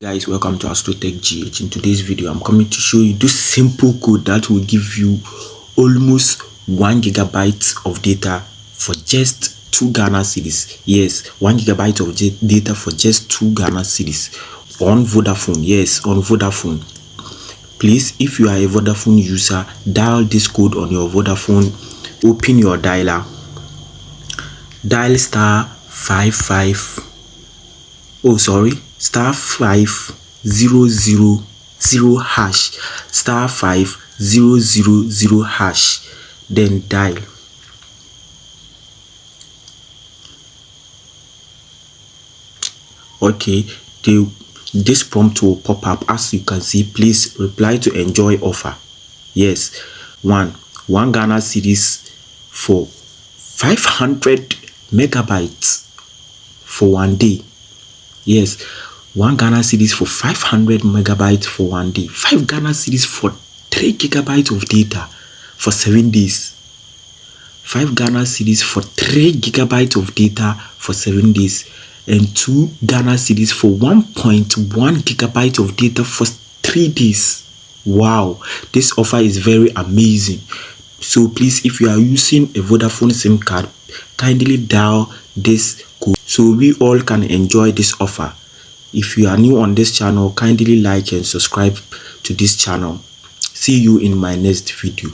Guys, welcome to Astro Tech GH. In today's video, I'm coming to show you this simple code that will give you almost 1 GB of data for just 2 Ghana cedis. Yes, 1 GB of data for just 2 Ghana cedis on Vodafone. Yes, on Vodafone. Please, if you are a Vodafone user, dial this code on your Vodafone. Open your dialer. Dial star 5000 hash, star 5000 hash, then dial. Okay, this prompt will pop up. As you can see, please reply to enjoy offer. Yes, one Ghana cedis for 500 megabytes for 1 day. Yes, 1 Ghana cedis for 500 megabytes for 1 day. 5 Ghana cedis for 3 gigabytes of data for 7 days. 5 Ghana cedis for 3 gigabytes of data for 7 days. And 2 Ghana cedis for 1.1 gigabytes of data for 3 days. Wow, this offer is very amazing. So please, if you are using a Vodafone SIM card, kindly dial this code so we all can enjoy this offer. If you are new on this channel, kindly like and subscribe to this channel. See you in my next video.